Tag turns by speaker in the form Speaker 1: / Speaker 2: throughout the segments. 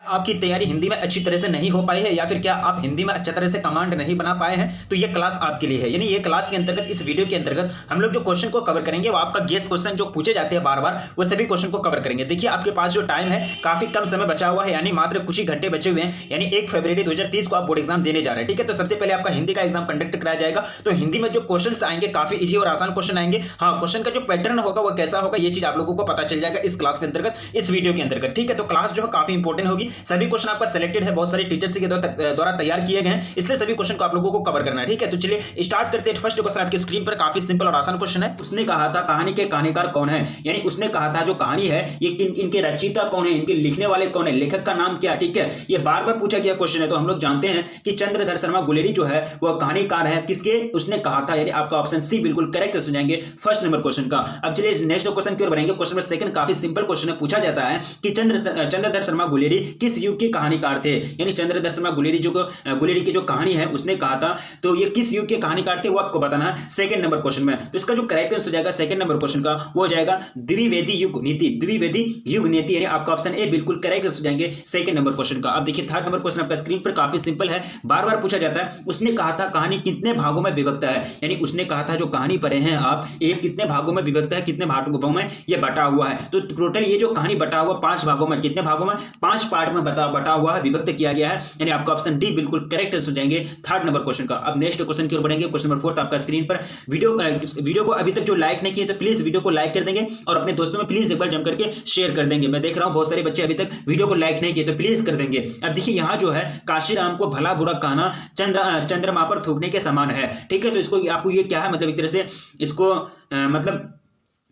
Speaker 1: आपकी तैयारी हिंदी में अच्छी तरह से नहीं हो पाई है या फिर क्या आप हिंदी में अच्छी तरह से कमांड नहीं बना पाए हैं, तो ये क्लास आपके लिए है। यानी ये क्लास के अंतर्गत, इस वीडियो के अंतर्गत हम लोग जो क्वेश्चन को कवर करेंगे वो आपका गेस क्वेश्चन जो पूछे जाते हैं बार बार, वो सभी क्वेश्चन को कवर करेंगे। देखिए आपके पास जो टाइम है काफी कम समय बचा हुआ है, यानी मात्र कुछ ही घंटे बचे हुए हैं। यानी 1 फरवरी 2030 को आप बोर्ड एग्जाम देने जा रहे हैं। ठीक है, तो सबसे पहले आपका हिंदी का एग्जाम कंडक्ट कराया जाएगा। तो हिंदी में जो क्वेश्चन आएंगे काफी इजी और आसान क्वेश्चन आएंगे। हाँ, क्वेश्चन का जो पैटर्न होगा वो कैसा होगा ये चीज आप लोगों को पता चल जाएगा इस क्लास के अंतर्गत, इस वीडियो के अंतर्गत। ठीक है, तो क्लास जो है काफी इंपॉर्टेंट होगी। सभी क्वेश्चन आपका सिलेक्टेड है, बहुत सारे टीचर्स के द्वारा तैयार किए गए हैं, इसलिए सभी क्वेश्चन को आप लोगों को कवर करना है। ठीक है, तो चलिए स्टार्ट करते हैं। फर्स्ट क्वेश्चन आपकी स्क्रीन पर काफी सिंपल और आसान क्वेश्चन है। उसने कहा था कहानी के कहानीकार कौन है, यानी उसने कहा था जो कहानी है ये इनके रचयिता कौन है, इनके लिखने वाले कौन है, लेखक का नाम क्या। ठीक है, ये बार बार पूछा गया क्वेश्चन है। तो हम लोग जानते हैं कि चंद्रधर शर्मा गुलेरी जो है वह कहानीकार है। किसके उसने कहा था, यानी आपका ऑप्शन सी बिल्कुल करेक्ट हो जाएंगे फर्स्ट नंबर क्वेश्चन का। अब चलिए नेक्स्ट क्वेश्चन की ओर बढ़ेंगे। क्वेश्चन नंबर सेकंड काफी सिंपल क्वेश्चन है। पूछा जाता है कि चंद्रधर शर्मा गुलेरी किस युग के कहानीकार थे, यानी चंद्रधर शर्मा गुलेरी गुलेरी की जो कहानी है उसने कहा था, तो ये किस युग के कहानीकार थे वो आपको बताना है सेकंड नंबर क्वेश्चन में। तो इसका जो करेक्ट आंसर हो जाएगा सेकंड नंबर क्वेश्चन का वो हो जाएगा द्विवेदी युग नीति। द्विवेदी युग नीति यानी आपका ऑप्शन ए बिल्कुल करेक्ट हो जाएंगे सेकंड नंबर क्वेश्चन का। अब देखिए थर्ड नंबर क्वेश्चन आपका स्क्रीन पर काफी सिंपल है, बार बार पूछा जाता है। उसने कहा था कहानी कितने भागों में विभक्त है, यानी उसने कहा था जो कहानी पढ़े हैं आप, एक कितने भागों में विभक्त है, कितने भागों में ये बटा हुआ है। तो टोटल ये जो कहानी बटा हुआ 5 भागों में, कितने भागों में, 5 पार्ट में बटा हुआ है, विभक्त किया गया है, यानी आपका ऑप्शन डी बिल्कुल करेक्ट हो जाएंगे थर्ड नंबर क्वेश्चन का। अब नेक्स्ट क्वेश्चन की ओर बढ़ेंगे। क्वेश्चन नंबर 4 आपका स्क्रीन पर। वीडियो को अभी तक जो लाइक नहीं किए तो प्लीज वीडियो को लाइक कर देंगे और अपने दोस्तों में प्लीज एक बार जम करके शेयर कर देंगे। मैं देख रहा हूं बहुत सारे बच्चे अभी तक वीडियो को लाइक नहीं किए, तो प्लीज कर देंगे। अब देखिए यहां जो है काशीराम को भला बुरा कहना चंद्रमा पर थूकने के समान है। ठीक है, तो इसको आपको ये क्या है, मतलब एक तरह से इसको मतलब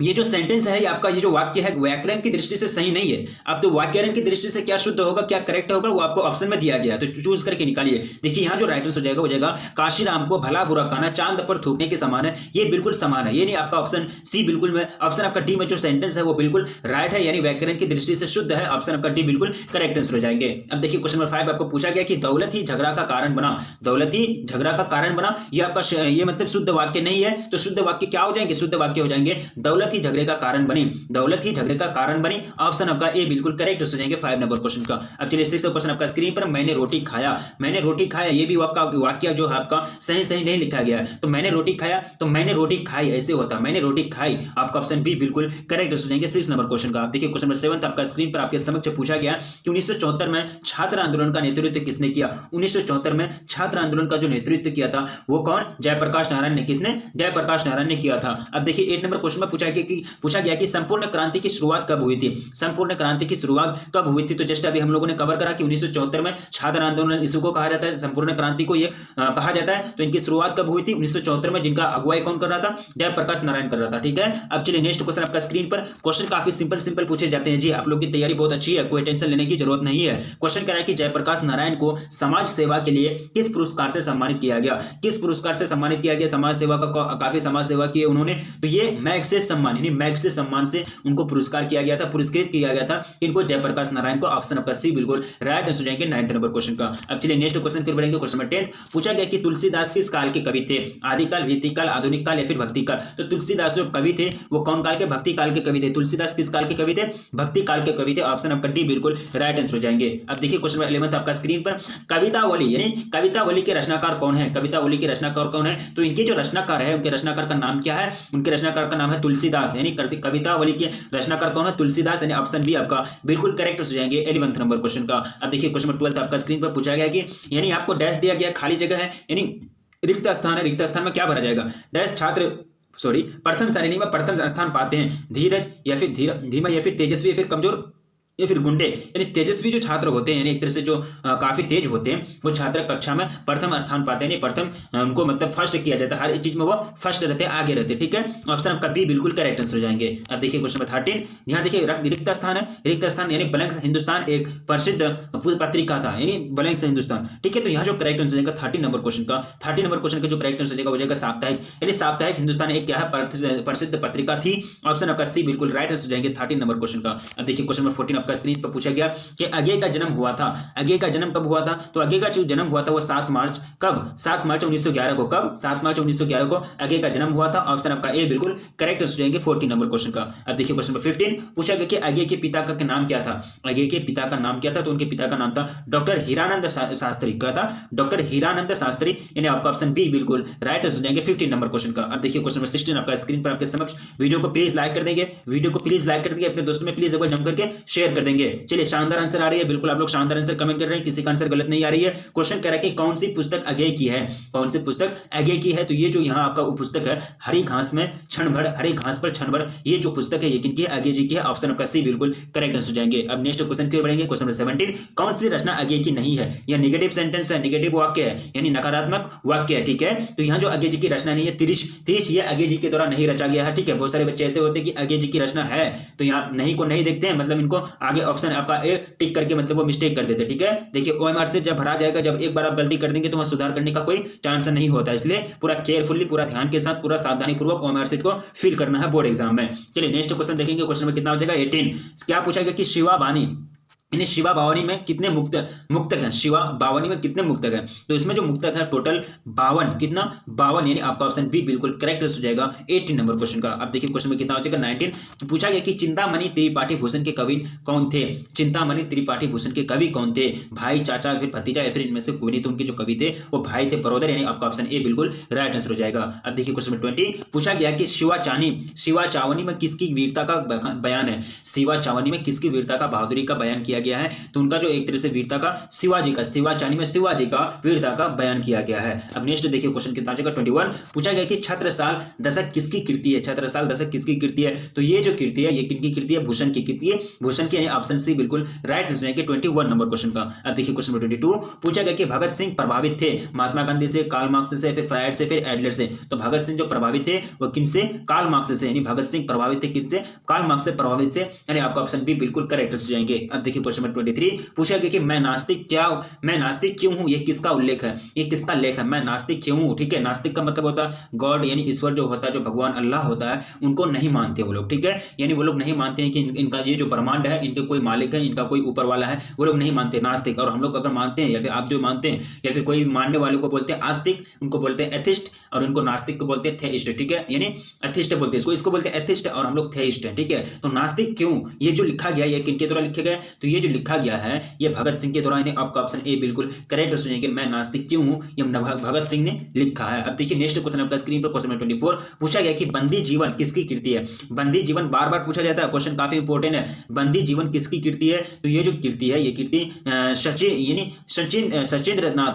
Speaker 1: ये जो सेंटेंस है, ये आपका ये जो वाक्य है व्याकरण की दृष्टि से सही नहीं है। अब तो व्याकरण की दृष्टि से क्या शुद्ध होगा, क्या करेक्ट होगा, वो आपको ऑप्शन में दिया गया है, तो चूज करके निकालिए। देखिए यहां जो राइट आंसर हो जाएगा वो जाएगा काशीराम को भला बुरा कहना चांद पर थूकने के समान है। ये बिल्कुल समान है, ये नहीं आपका ऑप्शन सी बिल्कुल में, ऑप्शन आपका डी में जो सेंटेंस है वो बिल्कुल राइट है, यानी व्याकरण की दृष्टि से शुद्ध है। ऑप्शन आपका डी बिल्कुल करेक्ट आंसर हो जाएंगे। अब देखिए क्वेश्चन नंबर 5 आपको पूछा गया कि दौलत ही झगड़ा का कारण बना। दौलत ही झगड़ा का कारण बना, ये आपका ये मतलब शुद्ध वाक्य नहीं है, तो शुद्ध वाक्य क्या हो जाएंगे, शुद्ध वाक्य हो जाएंगे दौलत ही झगड़े का कारण बनी। दौलत ही झगड़े का कारण बनी, ऑप्शन आपका ए बिल्कुल करेक्ट हो जाएंगे 5 नंबर क्वेश्चन का। अब चलिए 6 क्वेश्चन आपका स्क्रीन पर। मैंने रोटी खाया, मैंने रोटी खाया, ये भी वाक्य जो है आपका सही नहीं लिखा गया है। तो मैंने रोटी खाया, तो मैंने रोटी खाई ऐसे होता, मैंने रोटी खाई, आपका ऑप्शन बी बिल्कुल करेक्ट हो जाएंगे 6 नंबर क्वेश्चन का। आप देखिए क्वेश्चन नंबर 7 आपका स्क्रीन पर आपके समक्ष पूछा गया कि 1974 में छात्र आंदोलन का नेतृत्व किसने किया। 1974 में छात्र आंदोलन का जो नेतृत्व किया था वो कौन, जयप्रकाश नारायण ने। किसने, जयप्रकाश नारायण ने किया था। अब देखिए 8 नंबर क्वेश्चन में पूछा गया कि संपूर्ण क्रांति की शुरुआत कब हुई थी। संपूर्ण क्रांति की शुरुआत कब हुई थी, तो जस्ट अभी हम लोगों ने कवर करा कि 1974 में छात्र आंदोलन इसको कहा जाता है, संपूर्ण क्रांति को ये कहा जाता है। तो इनकी शुरुआत कब हुई थी, 1974 में, जिनका अगुवाई कौन कर रहा था, जयप्रकाश नारायण कर रहा था। ठीक है, अब चलिए नेक्स्ट क्वेश्चन आपका स्क्रीन पर। क्वेश्चन काफी सिंपल पूछे जाते हैं जी, आप लोग की तैयारी बहुत अच्छी है, कोई टेंशन लेने की जरूरत नहीं है। क्वेश्चन कह रहा है कि जयप्रकाश नारायण को समाज सेवा के लिए किस पुरस्कार से सम्मानित किया गया, किस पुरस्कार से सम्मानित किया गया। समाज सेवा का काफी समाज सेवा की है उन्होंने, तो ये मैग्सेसे सम्मान, यानी मैग्सेसे सम्मान से उनको पुरस्कार किया गया था, पुरस्कृत किया गया था इनको, जयप्रकाश नारायण को। ऑप्शन आपका सी बिल्कुल राइट आंसर हो जाएंगे 9 नंबर क्वेश्चन का। अब चलिए नेक्स्ट क्वेश्चन की ओर बढ़ेंगे। क्वेश्चन नंबर 10 पूछा गया कि तुलसीदास किस काल के कवि थे, आदिकाल, रीतिकाल, आधुनिक काल या फिर भक्ति काल। तो तुलसीदास जो कवि थे वो कौन काल के, भक्ति काल के कवि थे। तुलसीदास किस काल के कवि थे, भक्ति काल के कवि थे। ऑप्शन आपका डी बिल्कुल राइट आंसर हो जाएंगे। अब देखिए क्वेश्चन नंबर 11 आपका स्क्रीन पर। कवितावली यानी कवितावली के रचनाकार कौन है, कवितावली के रचनाकार कौन है, तो इनके जो रचनाकार है उनके रचनाकार का नाम क्या है, उनके रचनाकार का नाम है तुलसीदास, यानी कवितावली के रचनाकार कौन है, तुलसीदास, यानी ऑप्शन बी आपका बिल्कुल करेक्ट हो जाएंगे 11 नंबर क्वेश्चन का। अब देखिए क्वेश्चन नंबर 12 आपका स्क्रीन पर पूछा गया कि यानी आपको डैश दिया गया, खाली जगह है, यानी रिक्त स्थान है, रिक्त स्थान में क्या भरा जाएगा। डैश छात्र प्रथम श्रेणी में प्रथम स्थान पाते हैं, धीरज या फिर धीमा या फिर तेजस्वी या फिर कमजोर या फिर गुंडे। यानी तेजस्वी जो छात्र होते हैं, यानी एक तरह से जो काफी तेज होते हैं, वो छात्र कक्षा में प्रथम स्थान पाते हैं, प्रथम उनको मतलब फर्स्ट किया जाता है, हर एक चीज में वो फर्स्ट रहते हैं, आगे रहते हैं। ठीक है, ऑप्शन आपका बी बिल्कुल करेक्ट आंसर हो जाएंगे। अब देखिए क्वेश्चन नंबर 13, यहाँ देखिए रिक्त स्थान है, रिक्त स्थान यानी ब्लैंक हिंदुस्तान एक प्रसिद्ध पत्रिका था, यानी ब्लैंक हिंदुस्तान। ठीक है, तो यहाँ जो करेक्ट आंसर हो जाएगा 13 नंबर क्वेश्चन का, 13 नंबर क्वेश्चन का जो करेक्ट आंसर हो जाएगा वो जाएगा साप्ताहिक, यानी साप्ताहिक हिंदुस्तान एक क्या है, प्रसिद्ध पत्रिका थी। ऑप्शन आपका सी बिल्कुल राइट आंसर हो जाएंगे 13 नंबर क्वेश्चन का। अब देखिए क्वेश्चन नंबर 14 आपका स्क्रीन पर पूछा गया कि अगे का जन्म हुआ था, अगे का जन्म कब हुआ था? तो अगे का जो जन्म हुआ था वो 7 मार्च, कब? 7 मार्च 1911 को। कब? 7 मार्च 1911 को अगे का जन्म हुआ था। ऑप्शन आपका ए बिल्कुल करेक्ट हो जाएंगे 14 नंबर क्वेश्चन का। अब देखिए क्वेश्चन नंबर 15 पूछा गया कि अगे के पिता का नाम क्या था? अगे के पिता का नाम क्या था? तो उनके पिता का नाम था डॉक्टर हीरानंद शास्त्री। क्या था? डॉक्टर हीरानंद शास्त्री, यानी आपका ऑप्शन बी बिल्कुल राइट हो जाएंगे 15 नंबर क्वेश्चन का। अब देखिए क्वेश्चन नंबर 16 आपका स्क्रीन पर आपके समक्ष। वीडियो को प्लीज लाइक कर देंगे, वीडियो को प्लीज लाइक कर देंगे, अपने दोस्तों में प्लीज एक बार जम करके शेयर कर देंगे। चलिए शानदार आंसर आ रही है, बिल्कुल आप लोग शानदार आंसर कमेंट कर रहे हैं, किसी का आंसर गलत नहीं आ रही है। क्वेश्चन कह रहा है कि कौन सी पुस्तक अगे की है? कौन सी पुस्तक अगे की है? तो ये जो यहाँ आपका पुस्तक है हरी घास में क्षण भर, हरी घास पर क्षण भर, ये जो पुस्तक है ये किनकी है? अगे जी की है। ऑप्शन आपका सी बिल्कुल करेक्ट हो जाएंगे। अब नेक्स्ट क्वेश्चन की ओर बढ़ेंगे। क्वेश्चन नंबर 17 कौन सी रचना अगे की नहीं है? यह नेगेटिव सेंटेंस है, नेगेटिव वाक्य है, यानी नकारात्मक वाक्य है। ठीक है, तो यहाँ जो अगे जी की रचना नहीं है, तिरिश ये अगे जी के द्वारा नहीं रचा गया है। ठीक है, बहुत सारे बच्चे ऐसे होते हैं कि अगे जी की रचना है तो यहाँ नहीं को नहीं देखते हैं, मतलब इनको आगे ऑप्शन आपका ए टिक करके मतलब वो मिस्टेक कर देते हैं। ठीक है, देखिए ओएमआर से जब भरा जाएगा, जब एक बार आप गलती कर देंगे तो वहां सुधार करने का कोई चांस नहीं होता, इसलिए पूरा केयरफुली, पूरा ध्यान के साथ, पूरा सावधानी पूर्वक ओएमआर सीट को फिल करना है बोर्ड एग्जाम में। चलिए नेक्स्ट क्वेश्चन देखेंगे। क्वेश्चन में कितना हो जाएगा? 18। क्या पूछा गया कि शिवा बानी, यानी शिवा बावनी में कितने मुक्तक हैं? शिवा बावनी में कितने मुक्तक हैं? तो इसमें जो मुक्तक है टोटल 52, कितना? 52, यानी आपका ऑप्शन बी बिल्कुल करेक्ट हो जाएगा 18 नंबर क्वेश्चन का। अब देखिए क्वेश्चन में कितना हो जाएगा? 19। तो पूछा गया कि चिंतामणि त्रिपाठी भूषण के कवि कौन थे? चिंतामणि त्रिपाठी भूषण के कवि कौन थे? भाई, चाचा, फिर भतीजा, या फिर इनमें से कोई नहीं? तो उनके जो कवि थे वो भाई थे बरोदर, यानी आपका ऑप्शन ए बिल्कुल राइट आंसर हो जाएगा। अब देखिए क्वेश्चन में 20 पूछा गया कि शिवा चावनी में किसकी वीरता का बयान है? शिवा चावनी में किसकी वीरता का, बहादुरी का बयान किया गया है? तो उनका जो एक तरह से वीरता का शिवाजी का, शिवा चावनी में शिवाजी का वीरता का बयान किया गया है। अब नेक्स्ट देखिए क्वेश्चन कितना आ जाएगा? 21। पूछा गया कि छत्रसाल दशक किसकी कृति है? छत्रसाल दशक किसकी कृति है? तो ये जो कृति है ये किनकी कृति है? भूषण की कृति है, भूषण की, यानी ऑप्शन सी बिल्कुल राइट हो जाएंगे 21 नंबर क्वेश्चन का। अब देखिए क्वेश्चन नंबर 22 पूछा गया कि भगत सिंह प्रभावित थे महात्मा गांधी से, कार्ल मार्क्स से, फिर फ्रायड से, फिर एडलर से। तो भगत सिंह जो प्रभावित थे वो किनसे? कार्ल मार्क्स से, यानी भगत सिंह प्रभावित थे किनसे? कार्ल मार्क्स से प्रभावित से, यानी आपका ऑप्शन बी बिल्कुल करेक्ट हो जाएंगे। अब देखिए क्वेश्चन नंबर 23 पूछा गया कि मैं नास्तिक क्यों हूं? ये किसका उल्लेख है? ये किसका लेख है? मैं नास्तिक क्यों हूं? ठीक है, नास्तिक का मतलब होता है गॉड, यानी ईश्वर जो होता है, जो भगवान अल्लाह होता है, उनको नहीं मानते वो लोग। ठीक है, यानी वो लोग नहीं मानते हैं कि इनका ये जो ब्रह्मांड है इनके कोई मालिक है, इनका कोई ऊपर वाला है, वो लोग नहीं मानते, नास्तिक। और हम लोग अगर मानते हैं या फिर आप जो मानते हैं या फिर कोई मानने वाले को बोलते हैं आस्तिक, उनको बोलते हैं एथिस्ट, और उनको नास्तिक को बोलते हैं थेइस्ट। ठीक है, यानी एथिस्ट बोलते हैं इसको बोलते हैं एथिस्ट, और हम लोग थेइस्ट हैं। ठीक है, तो नास्तिक क्यों ये जो लिखा गया ये किनके द्वारा लिखा गया? तो ये जो लिखा गया है ये भगत सिंह के द्वारा, यानी आपका ऑप्शन ए बिल्कुल करेक्ट हो जाएंगे। मैं नास्तिक क्यों हूं ये भगत सिंह ने लिखा है। अब देखिए नेक्स्ट क्वेश्चन आपका स्क्रीन पर। क्वेश्चन नंबर 24 पूछा गया कि बंदी जीवन किसकी कृति है? बंदी जीवन बार बार पूछा जाता है, क्वेश्चन काफी इंपॉर्टेंट है। बंदी जीवन किसकी कृति है? तो ये जो कृति है ये कृति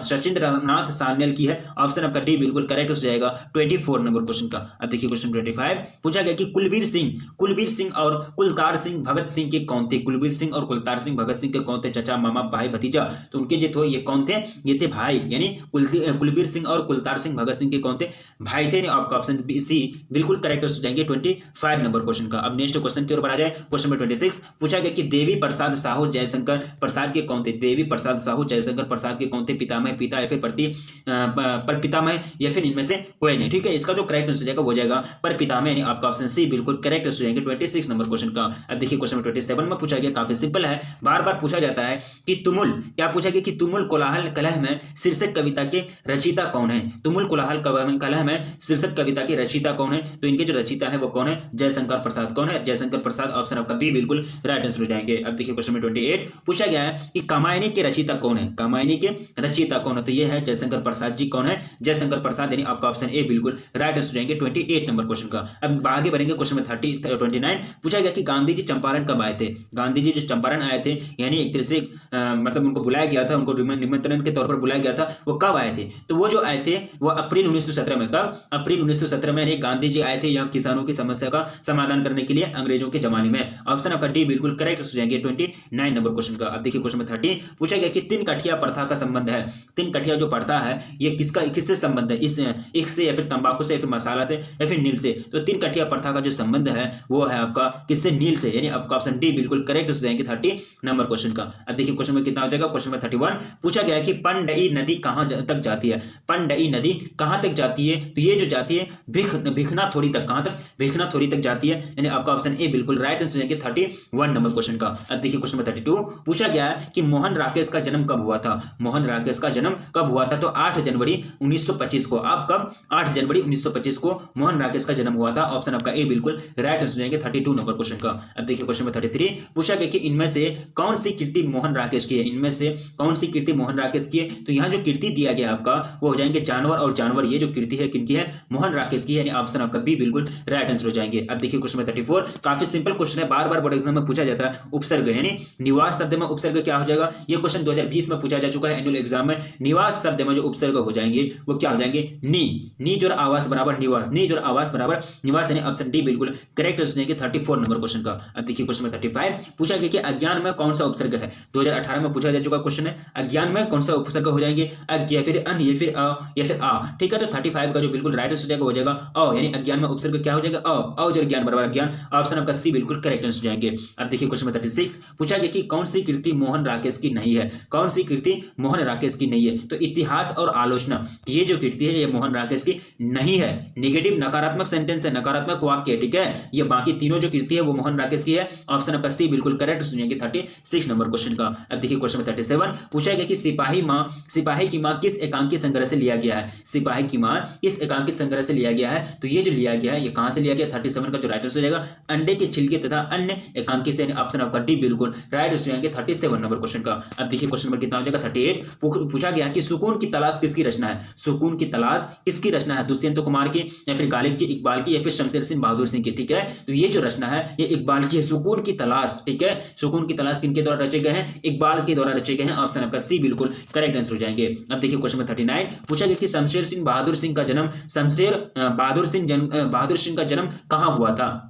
Speaker 1: सचिंद्रनाथ सान्याल की है। ऑप्शन आपका डी बिल्कुल करेक्ट हो जाएगा 24 नंबर क्वेश्चन का। अब देखिए क्वेश्चन 25 पूछा गया कि कुलबीर सिंह और कुलतार सिंह भगत सिंह के कौन थे? कुलबीर सिंह और कुलतार सिंह भगत सिंह के कौन थे? चाचा, मामा, भाई, भतीजा। तो उनके जो थे ये कौन थे? ये थे भाई, यानी कुलबीर सिंह और कुलतार सिंह भगत सिंह के कौन थे? भाई थे। आपका ऑप्शन सी बिल्कुल करेक्ट हो जाएंगे 25 नंबर क्वेश्चन का। अब नेक्स्ट क्वेश्चन की ओर बढ़ा जाए। क्वेश्चन नंबर 26 पूछा गया कि देवी प्रसाद साहू जयशंकर प्रसाद के कौन थे? देवी प्रसाद साहू जयशंकर प्रसाद के कौन थे? पितामह, पिता, या फिर पर पितामह, या फिर इनमें से कोई नहीं। ठीक है, इसका जो करेक्ट आंसर जाएगा वो जाएगा पर पितामह, यानी आपका ऑप्शन सी बिल्कुल करेक्ट हो जाएंगे 26 नंबर क्वेश्चन का। अब देखिए क्वेश्चन नंबर 27 में पूछा गया, काफी सिंपल है, बार बार पूछा जाता है कि तुमुल, क्या पूछा गया कि तुमुल कोलाहल कलह में शीर्षक कविता के रचयिता कौन है? तुमुल कोलाहल कलह में शीर्षक कविता के रचयिता कौन है? तो इनके जो रचयिता है वो कौन है? जयशंकर प्रसाद। कौन है? जयशंकर प्रसाद। ऑप्शन आपका बी बिल्कुल राइट आंसर हो जाएंगे। अब देखिए क्वेश्चन नंबर 28 पूछा गया है कि कामायनी के रचयिता कौन है? कामायनी के रचयिता कौन है? तो ये है जयशंकर प्रसाद जी। कौन है? जयशंकर प्रसाद, यानी आपका ऑप्शन ए बिल्कुल राइट आंसर हो जाएंगे 28 नंबर क्वेश्चन का। अब आगे बढ़ेंगे क्वेश्चन में 29 पूछा गया कि गांधी जी चंपारण कब आए थे? गांधी जी जो चंपारण आए थे, यानी एक तरह से मतलब उनको बुलाया गया था, उनको निमंत्रण के तौर पर बुलाया गया था, वो कब आए थे? तो वो जो आए थे वो अप्रैल 1917 में। कब? अप्रैल 1917 में, यानी गांधी जी आए थे यहाँ किसानों की समस्या का समाधान करने के लिए अंग्रेजों के जमाने में। ऑप्शन आपका डी बिल्कुल करेक्ट हो जाएंगे 29 नंबर क्वेश्चन का। अब देखिए क्वेश्चन में 30 पूछा गया कि तीन कठिया प्रथा का संबंध है। तीन कठिया जो प्रथा है ये किससे संबंध है? इससे, या फिर तंबाकू से, या फिर मसाला से, या फिर नील से। तो तीन कठिया प्रथा का जो संबंध है वो है आपका किससे? नील से, यानी आपका ऑप्शन डी बिल्कुल करेक्ट हो जाएंगे नंबर क्वेश्चन का। अब देखिए क्वेश्चन में कितना हो जाएगा, क्वेश्चन में 31 पूछा गया है कि पंडई नदी कहां तक जाती है, पंडई नदी कहां तक जाती है, तो ये जो जाती है भिखना थोड़ी तक, कहां तक, भिखना थोड़ी तक जाती है, यानी आपका ऑप्शन ए बिल्कुल राइट आंसर है 31 नंबर क्वेश्चन का। अब देखिए क्वेश्चन में 32 पूछा गया है कि मोहन राकेश का जन्म कब हुआ था, मोहन राकेश का जन्म कब हुआ था, तो 8 जनवरी 1925 को। आप कब, 8 जनवरी 1925 को मोहन राकेश का जन्म हुआ था, ऑप्शन आपका ए बिल्कुल राइट आंसर है 32 नंबर क्वेश्चन का। अब देखिए क्वेश्चन में 33 पूछा गया कि इनमें से कौन सी कीर्ति मोहन राकेश की है, इनमें से कौन सी कीर्ति मोहन राकेश की है, तो यहां जो कीर्ति दिया गया आपका वो हो जाएंगे जानवर और जानवर, ये जो कीर्ति है किनकी है, मोहन राकेश की है, यानी ऑप्शन आपका बी बिल्कुल राइट आंसर हो जाएंगे। अब देखिए क्वेश्चन में 34 काफी सिंपल क्वेश्चन है, बार बार बोर्ड एग्जाम में पूछा जाता है, उपसर्ग यानी निवास शब्द में उपसर्ग क्या हो जाएगा, ये क्वेश्चन 2020 में पूछा जा चुका है एनुअल एग्जाम में। निवास शब्द में जो उपसर्ग हो जाएंगे वो क्या हो जाएंगे, नी जोर आवास बराबर निवास, नी जोर आवास बराबर निवास, यानी ऑप्शन डी बिल्कुल करेक्ट हो जाएंगे 34 नंबर क्वेश्चन का। अब देखिए क्वेश्चन में 35 पूछा गया कि अज्ञान में कौन सा उपसर्ग है, 2018 में पूछा जा चुका क्वेश्चन है, अज्ञान में कौन सा उपसर्ग हो जाएंगे, अज्ञ या फिर अन या फिर अ या फिर आ, ठीक है। तो 35 का जो बिल्कुल राइट आंसर हो जाएगा अ, यानी अज्ञान में उपसर्ग क्या हो जाएगा अ जो ज्ञान बराबर ज्ञान, ऑप्शन आपका सी बिल्कुल करेक्ट आंसर हो जाएंगे। अब देखिए क्वेश्चन में 36 पूछा गया कि कौन सी कीर्ति मोहन राकेश की नहीं है, कौन सी कीर्ति मोहन राकेश की नहीं है, तो इतिहास और आलोचना ये जो कीर्ति है ये मोहन राकेश की नहीं है, नेगेटिव नकारात्मक सेंटेंस है, नकारात्मक वाक्य, ठीक है। ये बाकी तीनों जो कीर्ति है वो मोहन राकेश की है, ऑप्शन आपका सी बिल्कुल करेक्ट सुनिएंगे 36 नंबर क्वेश्चन का। अब देखिए क्वेश्चन में 37 पूछा गया कि सिपाही की मां किस एकांकी संग्रह से लिया गया है, सिपाही की मां किस एकांकित संग्रह से लिया गया है, तो ये जो लिया गया है ये कहां से लिया गया, 37 का जो राइट आंसर हो जाएगा अंडे के छिलके तथा अन्य एकांकी से, ऑप्शन आपका डी बिल्कुल राइट आंसर हो जाएंगे 37 नंबर क्वेश्चन का। अब देखिए क्वेश्चन नंबर कितना हो जाएगा 38 पूछा गया कि सुकून की तलाश किसकी रचना है, सुकून की तलाश किसकी रचना है, दुष्यंत कुमार की या फिर गालिब की, इकबाल की या फिर शमशेर सिंह बहादुर सिंह की, ठीक है। तो ये जो रचना है ये इकबाल की है, सुकून की तलाश, ठीक है। सुकून की तलाश किनके द्वारा रचे गए हैं, इकबाल के द्वारा रचे गए हैं, ऑप्शन आपका सी बिल्कुल करेक्ट आंसर हो जाएंगे। अब देखिए क्वेश्चन नंबर 39 पूछा गया कि शमशेर सिंह बहादुर सिंह का जन्म बहादुर सिंह का जन्म कहां हुआ था,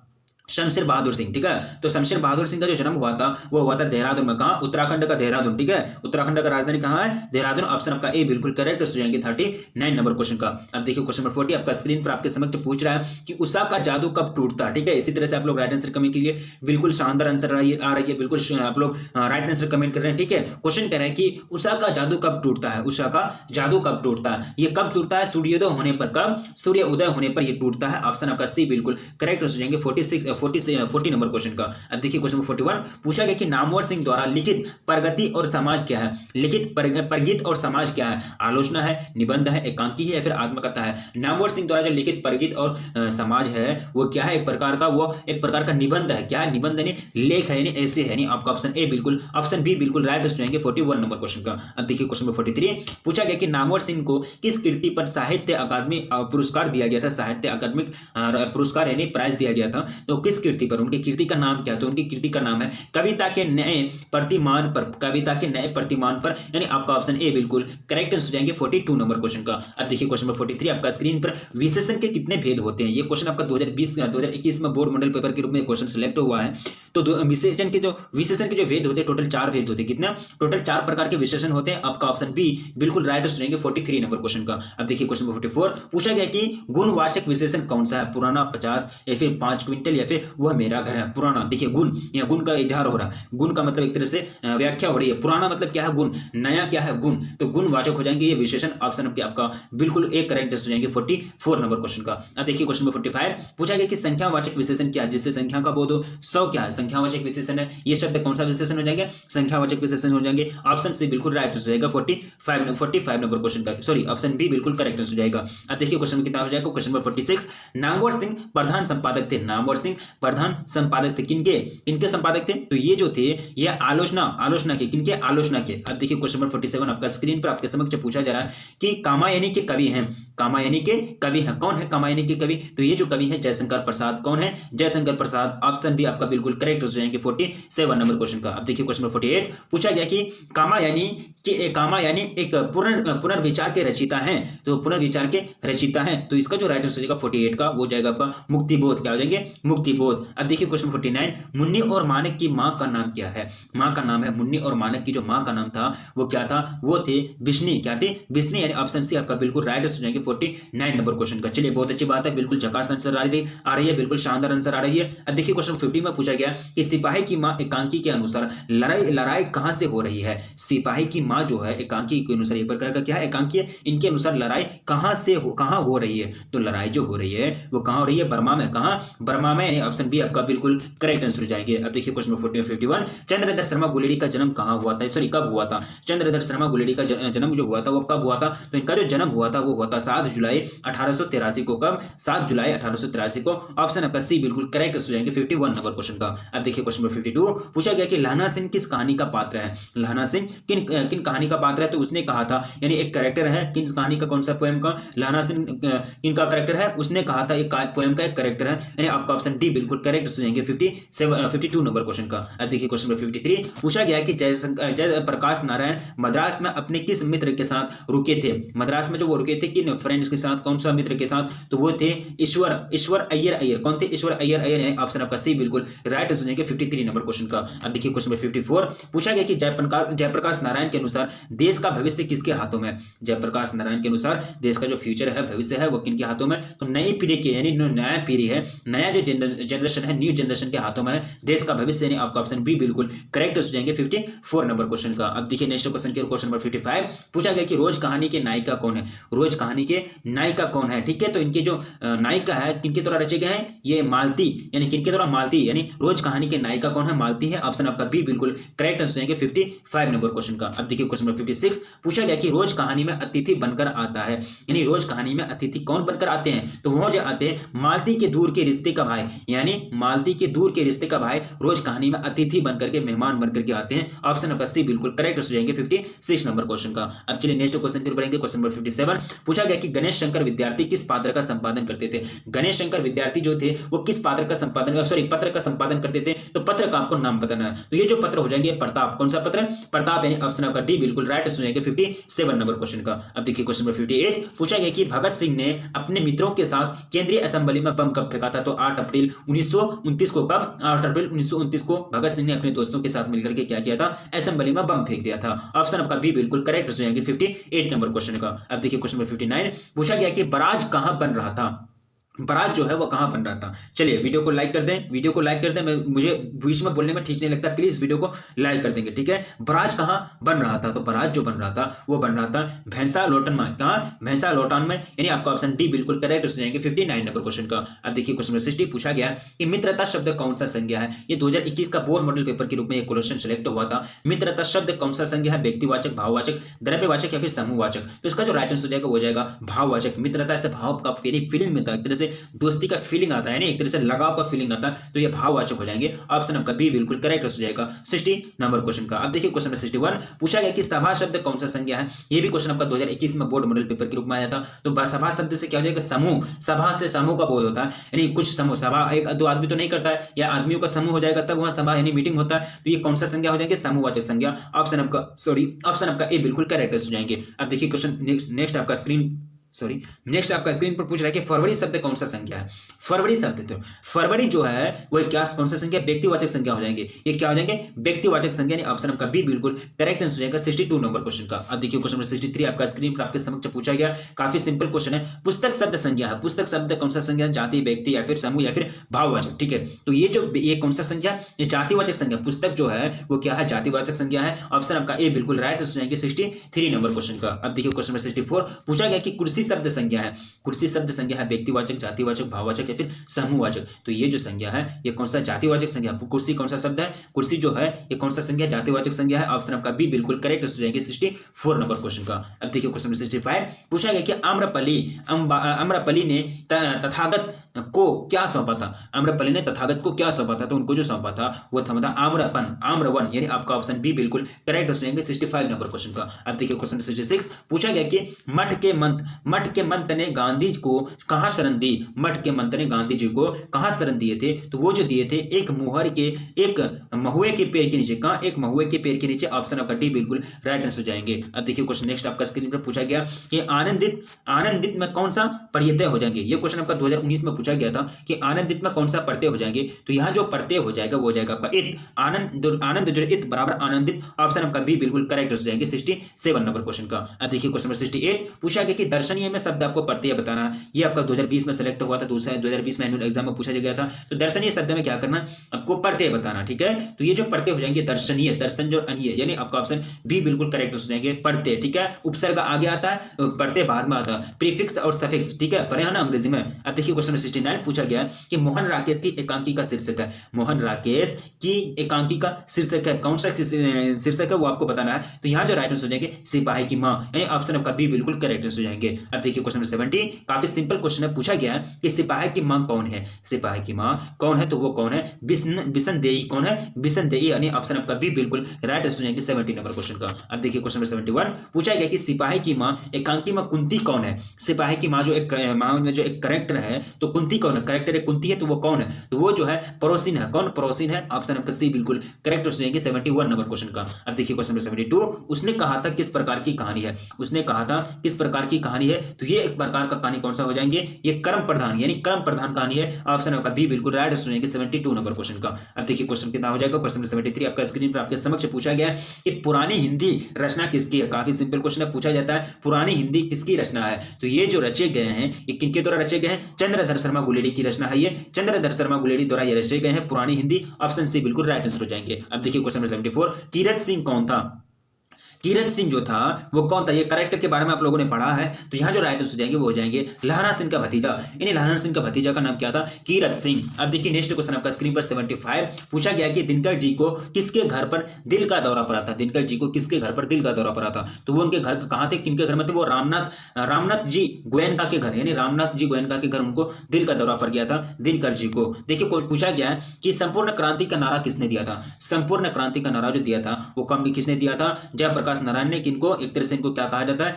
Speaker 1: शमशेर बहादुर सिंह, ठीक है। तो शमशेर बहादुर सिंह का जो जन्म हुआ था वो हुआ था देहरादून में, कहां, उत्तराखंड का देहरादून, ठीक है। उत्तराखंड का राजधानी कहां है, देहरादून, ऑप्शन आपका ए बिल्कुल करेक्ट हो जाएंगे 39 नंबर क्वेश्चन का। अब देखिए क्वेश्चन नंबर 40 आपका स्क्रीन पर आपके समक्ष पूछ रहा है कि उषा का जादू कब टूटता, ठीक है। इसी तरह से आप लोग राइट आंसर कमेंट कीजिए, बिल्कुल शानदार आंसर आ रही है, बिल्कुल आप लोग राइट आंसर कमेंट कर रहे हैं, ठीक है। क्वेश्चन कह रहे हैं कि उषा का जादू कब टूटता है, उषा का जादू कब टूटता है, ये कब टूटता है, सूर्योदय होने पर, कब, सूर्य उदय होने पर ये टूटता है, ऑप्शन आपका सी बिल्कुल करेक्ट हो जाएंगे 40 नंबर क्वेश्चन का। अब देखिए क्वेश्चन नंबर 41 पूछा गया कि नामवर सिंह द्वारा लिखित प्रगति और समाज क्या है, लिखित प्रगीत और समाज क्या है, आलोचना है, निबंध है, एकांकी है या फिर आत्मकथा है। नामवर सिंह द्वारा जो लिखित प्रगीत और समाज है वो क्या है, एक प्रकार का निबंध है, क्या है, निबंध यानी लेख है, यानी ऐसे है, यानी आपका ऑप्शन ए बिल्कुल, ऑप्शन बी बिल्कुल राइट हो जाएंगे 41 नंबर क्वेश्चन का। अब देखिए क्वेश्चन नंबर 43 पूछा गया कि नामवर सिंह को किस कृति पर साहित्य अकादमी पुरस्कार दिया गया था, साहित्य अकादमी पुरस्कार यानी प्राइज दिया गया था, तो किस कृति पर, उनकी कृति का नाम क्या, तो उनकी कृति का नाम है कविता के नए प्रतिमान पर, कविता के नए प्रतिमान पर, यानी आपका ऑप्शन ए बिल्कुल करेक्ट हो जाएंगे 42 नंबर क्वेश्चन का। अब देखिए क्वेश्चन नंबर 43 आपका स्क्रीन पर विशेषण के कितने भेद होते हैं, ये क्वेश्चन आपका 2021 में बोर्ड मॉडल पेपर के रूप में क्वेश्चन सिलेक्ट हुआ है। तो विशेषण के जो भेद होते हैं टोटल 4 भेद होते हैं, कितने, टोटल 4 प्रकार के विशेषण होते हैं, आपका ऑप्शन बी बिल्कुल राइट हो जाएंगे 43 नंबर क्वेश्चन का। अब देखिए क्वेश्चन नंबर 44 पूछा गया कि गुणवाचक विशेषण कौन सा है, पुराना, 50 या फिर 5 क्विंटल या फिर वह मेरा घर है। पुराना, देखिए गुण, या गुण का इजहार हो रहा है, गुण का मतलब एक तरह से व्याख्या हो रही है, पुराना मतलब क्या है, गुण, नया क्या है, गुण, तो गुणवाचक हो जाएंगे ये विशेषण, ऑप्शन आपका बिल्कुल एक करेक्ट हो जाएंगे 44 नंबर क्वेश्चन का। अब देखिए क्वेश्चन नंबर 45 पूछा गया कि संख्यावाचक विशेषण क्या है, जिससे संख्या का बोध हो, 100 क्या है, संख्यावाचक विशेषण है, ये शब्द कौन सा विशेषण हो जाएंगे, संख्यावाचक विशेषण हो जाएंगे, ऑप्शन सी बिल्कुल राइट हो जाएगा 45 नंबर क्वेश्चन का, सॉरी ऑप्शन बी बिल्कुल करेक्ट हो जाएगा। अब देखिए क्वेश्चन कितना हो जाएगा, क्वेश्चन नंबर 46 नामवर सिंह प्रधान संपादक थे, नामवर सिंह प्रधान संपादक थे, किनके संपादक थे, तो ये जो थे ये आलोचना के, किनके, आलोचना के। अब देखिए क्वेश्चन नंबर 47 आपका स्क्रीन पर आपके समक्ष पूछा जा रहा है कि कामायनी के कवि हैं, कामायनी के कवि हैं, कौन है कामायनी के कवि, तो ये जो कवि है जयशंकर प्रसाद, कौन है, जयशंकर प्रसाद, ऑप्शन बी आपका बिल्कुल करेक्ट हो जाएंगे 47 नंबर क्वेश्चन का। अब देखिए क्वेश्चन नंबर 48 पूछा गया कि कामायनी एक पुनर्विचार के रचयिता हैं, तो पुनर्विचार के रचयिता हैं, तो इसका जो राइट आंसर हो जाएगा 48 का वो जाएगा आपका मुक्तिबोध, क्या हो जाएंगे, मुक्ति थी बोध। अब देखिए क्वेश्चन 49, मुन्नी और माणिक की माँ का नाम क्या है? माँ का नाम है मुन्नी और माणिक की जो माँ का नाम था वो क्या था? वो थे बिश्नी। क्या थी? बिश्नी, यानी ऑप्शन सी आपका बिल्कुल राइट हो जाएंगे 49 नंबर क्वेश्चन का। चलिए बहुत अच्छी बात है, बिल्कुल झकास आंसर आ रही है, बिल्कुल शानदार आंसर आ रही है। अब देखिए क्वेश्चन 50 में पूछा गया कि सिपाही की माँ एकांकी के अनुसार लड़ाई कहां से हो रही है? सिपाही की माँ जो है एकांकी के अनुसार, एक प्रकार का क्या है, एकांकी है, इनके अनुसार लड़ाई कहां हो रही है? तो लड़ाई जो हो रही है वो कहां हो रही है? बर्मा में। कहां? बर्मा में, ऑप्शन बी आपका बिल्कुल करेक्ट आंसर हो जाएंगे। अब देखिए क्वेश्चन 51, चंद्रधर शर्मा गुलेरी का जन्म कहां हुआ था? सॉरी, कब हुआ था? चंद्रधर शर्मा गुलेरी का जन्म जो हुआ था वो कब हुआ था? तो इनका जो जन्म हुआ था वो हुआ था 7 जुलाई 1883 को। कब? 7 जुलाई 1883 को। ऑप्शन आपका सी बिल्कुल करेक्ट हो जाएंगे 51 नंबर क्वेश्चन का। अब देखिए क्वेश्चन 52, पूछा गया कि लहना सिंह किस कहानी का पात्र है? लहना सिंह किन कहानी का पात्र है? तो उसने कहा था, यानी एक कैरेक्टर है, किन कहानी का, कौन सा पोएम का? लहना सिंह किन का कैरेक्टर है? उसने कहा था एक पोएम का एक कैरेक्टर है, यानी आपका ऑप्शन डी बिल्कुल करेक्ट हो जाएंगे 52 नंबर क्वेश्चन का। अब देखिए क्वेश्चन 53, पूछा गया कि जय प्रकाश नारायण मद्रास में अपने किस मित्र के साथ रुके थे? मद्रास में जो वो रुके थे किन फ्रेंड्स के साथ, कौन सा मित्र के साथ? तो वो थे ईश्वर अय्यर। कौन थे? ईश्वर अय्यर। ऑप्शन आपका सी बिल्कुल राइट हो जाएंगे 53 नंबर क्वेश्चन का। अब देखिए क्वेश्चन 54, पूछा गया कि जयप्रकाश नारायण के अनुसार देश का भविष्य किसके हाथों में? जयप्रकाश नारायण के अनुसार देश का जो फ्यूचर है, भविष्य है, वो किनके हाथों में? तो नई पीढ़ी के, यानी नया पीढ़ी है, नया जो जनरेशन है, न्यू जनरेशन के हाथों में है देश का भविष्य, यानी आपका ऑप्शन बी बिल्कुल करेक्ट हो जाएंगे 54 नंबर क्वेश्चन का। अब देखिए नेक्स्ट क्वेश्चन क्वेश्चन नंबर 55, पूछा गया कि रोज कहानी के नायिका कौन है? रोज कहानी के नायिका कौन है? ठीक है, तो इनके जो नायिका है किनके द्वारा रचे गए हैं? ये मालती, यानी किनके द्वारा? मालती, यानी रोज कहानी के नायिका कौन है? मालती है। ऑप्शन आपका बी बिल्कुल करेक्ट हो जाएंगे 55 नंबर क्वेश्चन का। अब देखिए क्वेश्चन नंबर 56, पूछा गया कि रोज कहानी में अतिथि बनकर आता है, यानी रोज कहानी में अतिथि कौन बनकर आते हैं? तो वो जो आते हैं मालती के दूर के रिश्ते का भाई, यानी मालती के दूर के रिश्ते का भाई रोज कहानी में अतिथि बनकर के, मेहमान बनकर के आते हैं। ऑप्शन नंबर सी बिल्कुल करेक्ट हो जाएंगे 56 नंबर क्वेश्चन का। अब चलिए नेक्स्ट क्वेश्चन की बढ़ेंगे। क्वेश्चन नंबर 57, पूछा गया कि गणेश शंकर विद्यार्थी किस पात्र का संपादन करते थे? गणेश शंकर विद्यार्थी जो थे वो किस पात्र का संपादन, सॉरी पत्र का संपादन करते थे? तो पत्र का आपको नाम बताना है। तो ये जो पत्र हो जाएंगे प्रताप। कौन सा पत्र? प्रताप, यानी ऑप्शन आपका डी बिल्कुल राइट हो जाएंगे 57 नंबर क्वेश्चन का। अब देखिए क्वेश्चन नंबर 58, पूछा गया कि भगत सिंह ने अपने मित्रों के साथ केंद्रीय असेंबली में बम कब फेंका था? तो 8 अप्रैल 1929 को। कब? 8 अप्रैल 1929 को भगत सिंह ने अपने दोस्तों के साथ मिलकर के क्या किया था? असेंबली में बम फेंक दिया था। ऑप्शन आपका बी बिल्कुल करेक्ट हो जाएंगे 58 नंबर क्वेश्चन का। अब देखिए क्वेश्चन नंबर 59, पूछा गया कि बराज कहां बन रहा था? बराज जो है वो कहां बन रहा था? चलिए वीडियो को लाइक कर दें, वीडियो को लाइक कर दें, मुझे बीच में बोलने में ठीक नहीं लगता, प्लीज वीडियो को लाइक कर देंगे, ठीक है। बराज कहां बन रहा था? तो बराज जो बन रहा था वो बन रहा था भैंसा लोटन में। कहां? भैंसा लोटन में, यानी आपका ऑप्शन डी बिल्कुल करेक्ट हो जाएंगे 59 नंबर क्वेश्चन का। अब देखिए क्वेश्चन नंबर 60, पूछा गया कि मित्रता शब्द कौन सा संज्ञा है? ये 2021 का बोर्ड मॉडल पेपर के रूप में एक क्वेश्चन सिलेक्ट हुआ था। मित्रता शब्द कौन सा संज्ञा है? व्यक्तिवाचक, भाववाचक, द्रव्यवाचक या फिर समूहवाचक? तो इसका जो राइट आंसर हो जाएगा वो जाएगा भाववाचक। मित्रता से भाव का फीलिंग मिलता है, एक तरह से दोस्ती का फीलिंग आता है, यानी एक तरह से लगाव का फीलिंग आता है, तो ये भाववाचक हो जाएंगे। ऑप्शन आपका बी बिल्कुल करेक्ट हो जाएगा 60 नंबर क्वेश्चन का। अब देखिए क्वेश्चन नंबर 61, पूछा गया कि सभा शब्द कौन सा संज्ञा है? ये भी क्वेश्चन आपका 2021 में बोर्ड मॉडल पेपर के रूप में आया था। तो सभा शब्द से क्या हो जाएगा? समूह। सभा से समूह का बोध होता है, यानी कुछ समूह, सभा एक दो आदमी तो नहीं करता है, या आदमियों का समूह हो जाएगा तब वहां सभा यानी मीटिंग होता है। तो ये कौन सा संज्ञा हो जाएंगे? समूहवाचक संज्ञा। ऑप्शन आपका ए बिल्कुल करेक्ट हो जाएंगे। अब देखिए क्वेश्चन नेक्स्ट आपका स्क्रीन पर पूछ रहा है कि फरवरी शब्द कौन सा संख्या है? फरवरी शब्द, तो फरवरी जो है वो क्या, कौन सा संख्या? व्यक्तिवाचक संख्या हो जाएंगे। ये क्या हो जाएंगे? व्यक्तिवाचक संख्या, यानी ऑप्शन आपका बी बिल्कुल करेक्ट आंसर हो जाएगा 62 नंबर क्वेश्चन का। अब देखिए क्वेश्चन नंबर 63 आपका स्क्रीन पर आपके समक्ष पूछा गया, काफी सिंपल क्वेश्चन है। पुस्तक शब्द संज्ञा है। पुस्तक शब्द कौन सा संज्ञा? जाति, व्यक्ति या फिर समूह या फिर भाववाचक, ठीक है। तो ये कौन सा संज्ञा? ये जातिवाचक संज्ञा। पुस्तक जो है वो क्या है? जातिवाचक संज्ञा है। ऑप्शन आपका ए बिल्कुल राइट हो जाएंगे 63 नंबर क्वेश्चन का। अब देखिए क्वेश्चन नंबर 64, पूछा गया कि कुर्सी शब्द संज्ञा है। कुर्सी शब्द संज्ञा है व्यक्तिवाचक, जातिवाचक, भाववाचक या फिर समूहवाचक? तो ये जो संज्ञा है ये कौन सा? जातिवाचक संज्ञा। कुर्सी कौन सा शब्द है? कुर्सी जो है ये कौन सा संज्ञा? जातिवाचक संज्ञा है। ऑप्शन आपका बी बिल्कुल करेक्ट हो जाएंगे 64 नंबर क्वेश्चन का। अब देखिए क्वेश्चन नंबर 65, पूछा गया कि आम्रपली ने तथागत को क्या सौंपा था? आम्रपली ने तथागत को क्या सौंपा था? तो उनको जो सौंपा था वो था आम्रवन, यानी आपका ऑप्शन बी बिल्कुल करेक्ट हो जाएंगे 65 नंबर क्वेश्चन का। अब देखिए क्वेश्चन 66, पूछा गया कि मठ के मंत ने गांधी को कहां शरण दी? मठ के मंत ने गांधी जी को कहां शरण दिए थे? तो वो जो दिए थे एक महुए के पेड़ के नीचे। कहां? एक महुए के पेड़ के नीचे। ऑप्शन आपका डी बिल्कुल राइट आंसर हो जाएंगे। अब देखिए क्वेश्चन नेक्स्ट आपका स्क्रीन पर पूछा गया कि आनंदित में कौन सा प्रत्यय हो जाएंगे? ये क्वेश्चन आपका 2019 में पूछा गया था कि आनंदित में कौन सा प्रत्यय हो जाएंगे, तो यहाँ जो प्रत्यय हो जाएगा वो हो जाएगा आपका इत। आनंद जो इत बराबर आनंदित, ऑप्शन आपका बी बिल्कुल करेक्ट हो जाएंगे 67 नंबर क्वेश्चन का। अब देखिए क्वेश्चन नंबर 68 पूछा गया कि दर्शनीय में शब्द आपको प्रत्यय बताना। ये आपका 2020 में सिलेक्ट हुआ था, दूसरा 2020 में एनुअल एग्जाम में पूछा गया था। तो दर्शनीय शब्द में क्या करना, आपको प्रत्यय बताना, ठीक है। तो ये जो प्रत्यय हो जाएंगे दर्शनीय, दर्शन जो अनीय, यानी आपका ऑप्शन बी बिल्कुल करेक्ट हो जाएंगे प्रत्यय, ठीक है। उपसर्ग आगे आता है, प्रत्यय बाद में आता है, प्रीफिक्स और सफिक्स, ठीक है, पढ़े हैं ना अंग्रेजी में। अब देखिए क्वेश्चन नंबर 69 पूछा गया कि मोहन राकेश की एकांकी का शीर्षक है। मोहन राकेश की एकांकी का शीर्षक है, कौन सा शीर्षक है वो आपको बताना है। तो यहाँ जो राइट आंसर हो जाएंगे सिपाही की मां, यानी ऑप्शन आपका बी बिल्कुल करेक्ट हो जाएंगे। अब देखिए क्वेश्चन नंबर 70 काफी सिंपल क्वेश्चन है, पूछा गया कि सिपाही की मां कौन है। सिपाही की मां कौन है, तो वो कौन है, बिशनदेई कौन है, बिशनदेई, यानी ऑप्शन आपका बी बिल्कुल राइट आंसर हो जाएंगे 70 नंबर क्वेश्चन का। अब देखिए क्वेश्चन नंबर 71 पूछा गया कि सिपाही की मां एकांकी में कुंती कौन है। सिपाही की मां जो एक मां में जो एक करेक्टर है, तो कुंती कौन है, करेक्टर एक कुंती है, तो वो कौन है, तो वो जो है पड़ोसिन है। कौन पड़ोसिन है, ऑप्शन आपका सी बिल्कुल करेक्ट हो जाएंगे 71 नंबर क्वेश्चन का। अब देखिए क्वेश्चन नंबर 72 उसने कहा था किस प्रकार की कहानी है। उसने कहा था किस प्रकार की कहानी है, तो ये एक प्रकार का कहानी कौन सा हो जाएंगे, ये कर्म प्रधान, यानी कर्म प्रधान कहानी है, ऑप्शन आपका बी बिल्कुल राइट हो जाएंगे 72 नंबर क्वेश्चन का। अब देखिए क्वेश्चन कितना हो जाएगा, क्वेश्चन नंबर 73 आपका स्क्रीन पर आपके समक्ष पूछा गया कि पुरानी हिंदी रचना किसकी है। काफी सिंपल क्वेश्चन है, पूछा जाता है पुरानी हिंदी किसकी रचना है। तो ये जो रचे गए हैं ये किनके द्वारा रचे गए हैं, चंद्रधर शर्मा गुलेरी की रचना है। ये चंद्रधर शर्मा गुलेरी द्वारा ये रचे गए हैं पुरानी हिंदी, ऑप्शन सी बिल्कुल राइट आंसर हो जाएंगे। अब देखिए क्वेश्चन नंबर 74 कीरत सिंह कौन था। कीरत सिंह जो था वो कौन था, ये करेक्टर के बारे में आप लोगों ने पढ़ा है। तो यहाँ जो राइट आंसर हो जाएंगे वो हो जाएंगे लहरा सिंह का भतीजा, यानी लहरा सिंह का भतीजा का नाम क्या था, कीरत सिंह। अब देखिए नेक्स्ट क्वेश्चन आपका स्क्रीन पर 75 पूछा गया कि दिनकर जी को किसके घर पर दिल का दौरा पड़ा था। दिनकर जी को किसके घर पर दिल का दौरा पड़ा था, तो वो उनके घर कहाँ थे, किनके घर में थे, वो रामनाथ जी गोयनका के घर, यानी रामनाथ जी गोयनका के घर उनको दिल का दौरा पड़ गया था दिनकर जी को। देखिए पूछा गया है कि संपूर्ण क्रांति का नारा किसने दिया था। संपूर्ण क्रांति का नारा जो दिया था वो किसने दिया था, जयप्रकाश नारायण ने। किनको, एक तरह से इनको क्या कहा जाता है,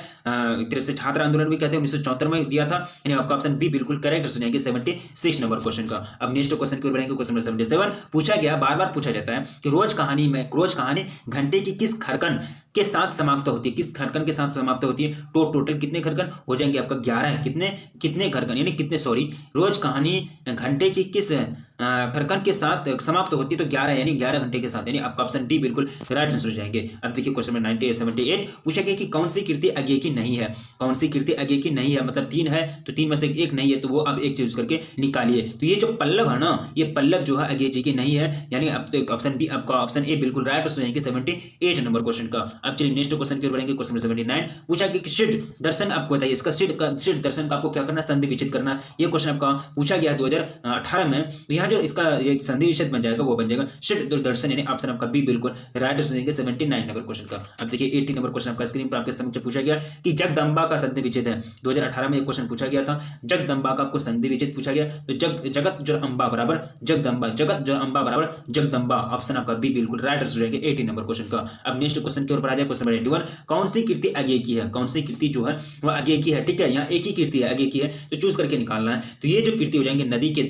Speaker 1: एक तरह से छात्र आंदोलन भी कहते हैं, 1974 में दिया था, यानी आपका ऑप्शन बी बिल्कुल करेक्ट हो जाएंगे 76 नंबर क्वेश्चन का। अब नेक्स्ट क्वेश्चन की ओर बढ़ेंगे, क्वेश्चन नंबर 77 पूछा गया, बार बार पूछा जाता है कि रोज कहानी घंटे की किस खरकन के साथ समाप्त होती है, किस खरकन के साथ समाप्त होती है। टोटल कितने खरकन हो जाएंगे आपका 11, कितने खरकन, यानी कितने, सॉरी, रोज कहानी घंटे की किस खरकन के साथ समाप्त होती है, तो 11, यानी 11 घंटे के साथ, यानी आपका ऑप्शन डी बिल्कुल राइट आंसर हो जाएंगे। अब देखिए क्वेश्चन नंबर 78 पूछा गया कि कौन सी कृति आगे की नहीं है। कौन सी कृति आगे की नहीं है, मतलब 3 है तो 3 में से एक नहीं है, तो वो अब एक चूज करके निकालिए। तो ये जो पल्लव है ना, ये पल्लव जो है आगे जी की नहीं है, यानी अब तो ऑप्शन बी, आपका ऑप्शन ए बिल्कुल राइट हो जाएंगे 78 नंबर क्वेश्चन का। अब चलिए नेक्स्ट क्वेश्चन की ओर बढ़ेंगे, क्वेश्चन नंबर 79 पूछा गया कि सिद्ध दर्शन आपको बताइए, इसका सिद्ध दर्शन का आपको क्या करना है, संधि विच्छेद करना। ये क्वेश्चन आपका पूछा गया 2018 में। तो यहाँ जो इसका संधि विच्छेद बन जाएगा वो बन जाएगा सिद्ध दर्शन, यानी ऑप्शन आपका बी बिल्कुल राइट हो जाएंगे 79 नंबर क्वेश्चन का। अब देखिए 80 नंबर क्वेश्चन आपका स्क्रीन पर आपके समक्ष पूछा गया कि जगदम्बा का संधि विच्छेद है। 2018 में एक क्वेश्चन पूछा गया था, जगदम्बा का आपको संधि विच्छेद पूछा गया। तो जगत जो अम्बा बराबर जगदम्बा, जगत जो अम्बा बराबर जगदम्बा, ऑप्शन आपका बी बिल्कुल राइट हो जाएंगे 80 नंबर क्वेश्चन का। अब नेक्स्ट क्वेश्चन की ओर बढ़ा जाए, क्वेश्चन नंबर 81 कौन सी कृति आगे की है, कौन सी कृति जो है वो आगे की है, ठीक है, यहाँ एक ही कृति है आगे की है, तो चूज करके निकालना है। तो ये जो कृति हो जाएंगे नदी के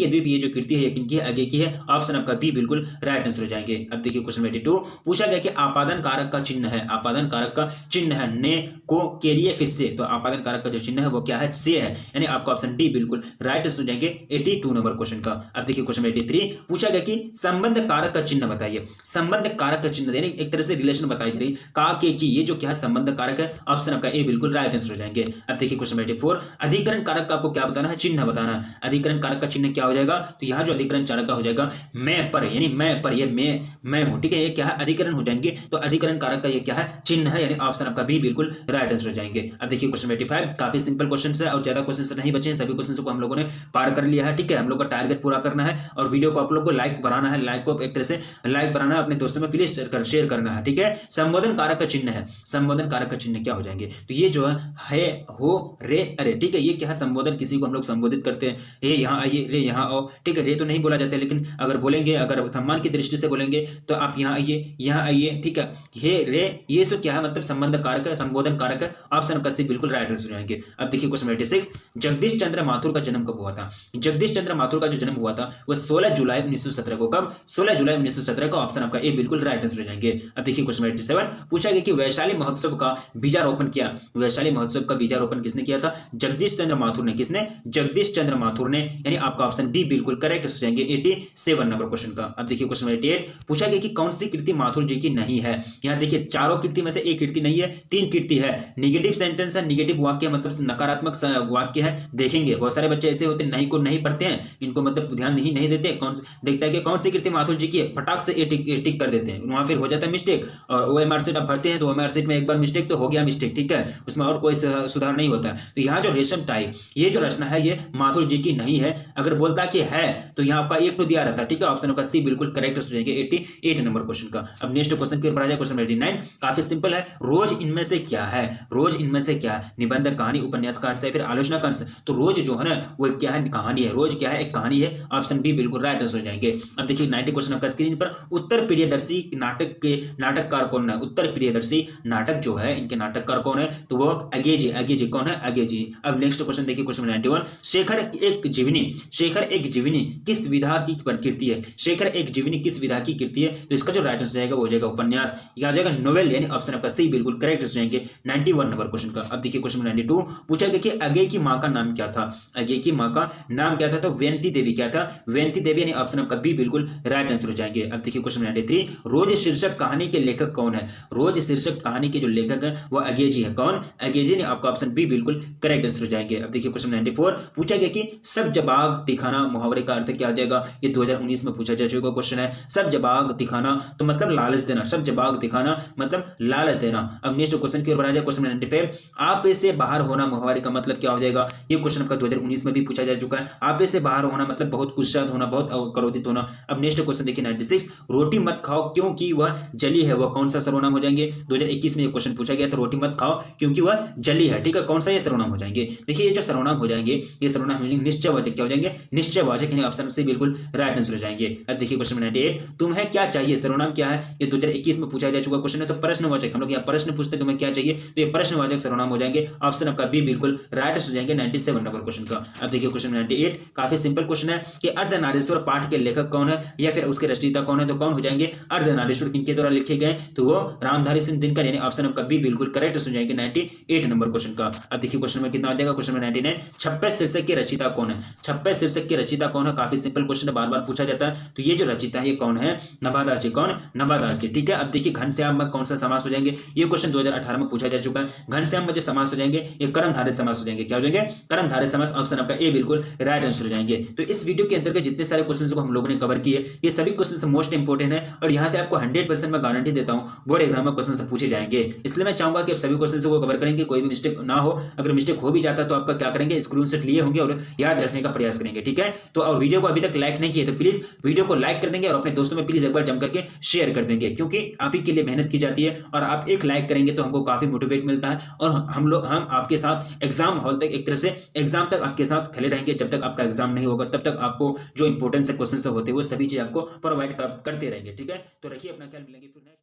Speaker 1: द्वीप, ये जो कृति है ये किनकी है, आगे की है, ऑप्शन आपका बी बिल्कुल राइट आंसर हो जाएंगे। अब देखिए क्वेश्चन 82 पूछा गया कि आपादन कारक का चिन्ह है, आपादन कारक का चिन्ह है ने को के लिए फिर से, तो आपादन कारक का जो चिन्ह है वो क्या है, से है, यानी आपका ऑप्शन डी बिल्कुल राइट हो जाएंगे 82 नंबर क्वेश्चन का। अब देखिए क्वेश्चन 83 पूछा गया कि संबंध कारक का चिन्ह बताइए। संबंध कारक का चिन्ह, यानी एक तरह से रिलेशन बताई जा रही का के की, ये जो क्या है संबंध कारक है, ऑप्शन आपका ए बिल्कुल राइट आंसर हो जाएंगे। अब देखिए क्वेश्चन 84 अधिकरण कारक का आपको क्या बताना है, चिन्ह बताना है। अधिकरण कारक का चिन्ह क्या हो जाएगा, तो यहाँ जो अधिकरण कारक का हो जाएगा मैं पर, यानी मैं पर, ये मैं हूं, ठीक है, ये क्या है अधिकरण हो जाएंगे। तो अधिकरण कारक का ये क्या है, चिन्ह है, यानी ऑप्शन आपका बी बिल्कुल राइट आंसर हो जाएंगे। अब देखिए क्वेश्चन 85 काफी सिंपल क्वेश्चन है और ज्यादा क्वेश्चन नहीं बचे हैं, सभी क्वेश्चन को हम लोगों ने पार कर लिया है, ठीक है। हम लोग का टारगेट पूरा करना है और वीडियो को आप लोग को लाइक बनाना है, लाइक को एक तरह से लाइक बनाना है, अपने दोस्तों में प्लीज शेयर करना है, ठीक है। संबोधन कारक का चिन्ह है, संबोधन कारक का चिन्ह क्या हो जाएंगे, तो ये जो है हो रे अरे, ठीक है, ये क्या है संबोधन, किसी को हम लोग संबोधित करते हैं, ये यहाँ आइए, रे यहाँ आओ, ठीक है, रे तो नहीं बोला जाता है, लेकिन अगर बोलेंगे, अगर सम्मान की दृष्टि से बोलेंगे तो आप यहाँ आइए, ठीक है, हे रे ये सो क्या है, मतलब संबंध कारक है, संबोधन कारक है। ऑप्शन नंबर सी बिल्कुल राइट आंसर हो जाएंगे। अब देखिए क्वेश्चन 86, जगदीश चंद्र माथुर का जन्म कब हुआ था? जगदीश चंद्र माथुर का जो जन्म हुआ था वह 16 जुलाई 1917 को। कब? 16 जुलाई 1917 को। ऑप्शन आपका ए बिल्कुल राइट आंसर हो जाएंगे। अब देखिए क्वेश्चन 87, पूछा गया कि वैशाली महोत्सव का बीजारोपण किया, वैशाली महोत्सव का बीजारोपण किसने किया था? जगदीश चंद्र माथुर ने। किसने? जगदीश चंद्र माथुर ने, यानी आपका ऑप्शन डी बिल्कुल करेक्ट हो जाएंगे 87 नंबर क्वेश्चन का। अब देखिए क्वेश्चन 88, पूछा गया कि कौन सी कृति माथुर जी की नहीं है? यहां देखिए चारों कृति में से एक कृति नहीं है, 3 कृति है। निगेटिव सेंटेंस है, निगेटिव वाक्य मतलब नकारात्मक वाक्य है। देखेंगे बहुत सारे बच्चे ऐसे होते नहीं को नहीं पढ़ते हैं, इनको मतलब ध्यान नहीं देते, कौन देखता है कि कौन सी कृति माथुर जी की है, फटाक से टिक कर देते हैं, वहां फिर हो जाता है मिस्टेक। और ओएमआर सीट आप भरते हैं तो ओएमआर सीट में एक बार मिस्टेक तो हो गया मिस्टेक, ठीक है, उसमें और कोई सुधार नहीं होता। तो यहाँ जो रेशम टाई ये जो रचना है ये माथुर जी की नहीं है। अगर बोलता कि है तो यहाँ आपका एक तो दिया रहता, ठीक है, ऑप्शन का सी बिल्कुल करेक्ट हो जाएंगे 88 नंबर क्वेश्चन का। अब नेक्स्ट क्वेश्चन की ओर बढ़ा जाए, क्वेश्चन 89, काफी सिंपल है। रोज इनमें से क्या है? रोज इनमें से क्या है? निबंध, कहानी, उपन्यासकार से फिर आलोचना कर। तो रोज जो है ना वो क्या है? कहानी है। रोज क्या है? एक कहानी है। ऑप्शन बी बिल्कुल राइट आंसर हो जाएंगे। अब देखिए 90 क्वेश्चन आपका स्क्रीन पर, उत्तर प्रियदर्शी नाटक के नाटककार कौन है? उत्तर प्रियदर्शी नाटक जो है इनके नाटककार कौन है? तो वो अगेजी। अगेजी कौन है? अगेजी। अब नेक्स्ट क्वेश्चन देखिए क्वेश्चन 91, शेखर एक जीवनी, शेखर एक जीवनी किस विधा की प्रकृति है? शेखर एक जीवनी किस विधा की कृति है? तो इसका जो राइट आंसर जाएगा वो हो जाएगा उपन्यास, या जाएगा नोवेल, यानी ऑप्शन आपका सी बिल्कुल करेक्ट हो जाएंगे 91 नंबर क्वेश्चन का। अब देखिए क्वेश्चन 92, पूछा गया कि अगे की मां का नाम क्या था? अगे की मां का नाम क्या था? तो वेंती देवी। क्या था? वेंती देवी, यानी ऑप्शन आपका बी बिल्कुल राइट आंसर हो जाएंगे। अब देखिए क्वेश्चन 93, रोज शीर्षक कहानी के लेखक कौन है? रोज शीर्षक कहानी के जो लेखक है वो अगेजी है। कौन? अगेजी, ने आपका ऑप्शन बी बिल्कुल करेक्ट आंसर हो जाएंगे। अब देखिए क्वेश्चन 94, पूछा गया कि सब जवाब दिखाना मुहावरे का अर्थ क्या हो जाएगा? ये 2019 में पूछा जा चुका क्वेश्चन है। सब जवाब दिखाना तो मतलब लालच देना, सब जवाब दिखाना मतलब लालच देना। अब नेक्स्ट क्वेश्चन की ओर बढ़ा जाए, क्वेश्चन 95, आप से बाहर होना मुहावरे का मतलब क्या हो जाएगा? ये क्वेश्चन आपका 2019 में भी पूछा जा चुका है। आप से बाहर होना मतलब बहुत गुस्सा होना, बहुत क्रोधित होना। अब नेक्स्ट क्वेश्चन देखिए 96, रोटी मत खाओ क्योंकि वह जली है, वह कौन सा सर्वनाम हो जाएंगे? 2021 में ये क्वेश्चन पूछा गया था, रोटी मत खाओ क्योंकि वह जली है, ठीक है, कौन सा ये सर्वनाम हो जाएंगे? देखिए ये जो सर्वनाम हो जाएंगे ये सर्वनाम निश्चयवाचक क्या हो जाएंगे? निश्चयवाचक, यानी ऑप्शन से बिल्कुल राइट आंसर हो जाएंगे। अब देखिए क्वेश्चन 98, तुम्हें क्या चाहिए सर्वनाम क्या है? ये 2021 में पूछा जा चुका क्वेश्चन है। तो प्रश्नवाचक, हम लोग यहाँ प्रश्न पूछते हैं तुम्हें क्या चाहिए, तो ये प्रश्नवाचक सर्वनाम हो जाएंगे। ऑप्शन आपका बी बिल्कुल राइट आंसर हो जाएंगे 97 नंबर क्वेश्चन का। अब देखिए क्वेश्चन 98, काफी सिंपल क्वेश्चन है कि अर्धनारीश्वर पाठ के लेखक कौन है या फिर उसके रचयिता कौन है? तो कौन हो जाएंगे? अर्धनारीश्वर किनके द्वारा लिखे गए? तो वो रामधारी सिंह दिनकर, यानी ऑप्शन आपका बी बिल्कुल करेक्ट हो जाएंगे 98 नंबर क्वेश्चन का। अब देखिए क्वेश्चन में कितना आ जाएगा, क्वेश्चन में 99, छप्पे शीर्षक के रचयिता कौन है? छप्पे शीर्षक के रचयिता कौन है? काफी सिंपल क्वेश्चन है, बार बार पूछा जाता है। तो ये जो रचयिता है ये कौन है? नवादास जी। कौन? नवादास जी, ठीक है। अब देखिए घनश्याम में कौन सा समास हो जाएंगे? ये क्वेश्चन 2018 में पूछा जा चुका है। घनश्याम में जो समास हो जाएंगे ये कर्मधारय समास हो जाएंगे। क्या हो जाएंगे? कर्मधारय समास, ऑप्शन आपका ए बिल्कुल राइट आंसर हो जाएंगे। तो इस वीडियो के अंतर्गत जितने सारे क्वेश्चन को हम लोगों ने कवर किए ये सभी क्वेश्चन मोस्ट इंपोर्टेंट है और यहाँ से आपको 100% मैं गारंटी देता हूँ बोर्ड एग्जाम में क्वेश्चन पूछे जाएंगे। इसलिए मैं चाहूंगा कि आप सभी क्वेश्चन को कवर करेंगे, कोई भी मिस्टेक ना हो। अगर मिस्टेक हो भी जाता है तो आपका क्या करेंगे? स्क्रीनशॉट लिए होंगे और याद रखने का प्रयास करेंगे, ठीक है। तो और वीडियो को अभी तक लाइक नहीं किए तो प्लीज वीडियो को लाइक कर देंगे और अपने दोस्तों में प्लीज एक बार जम करके शेयर कर देंगे, क्योंकि आप ही के लिए मेहनत की जाती है और आप एक लाइक करेंगे तो हमको काफी मोटिवेट मिलता है और हम आपके साथ एग्जाम हॉल तक, एक तरह से एग्जाम तक आपके साथ खड़े रहेंगे। जब तक आपका एग्जाम नहीं होगा तब तक आपको जो इंपॉर्टेंट से क्वेश्चन होते हैं वो सभी चीज आपको प्रोवाइड करते रहेंगे, ठीक है। तो रखिए अपना ख्याल, मिलेंगे फिर नेक्स्ट।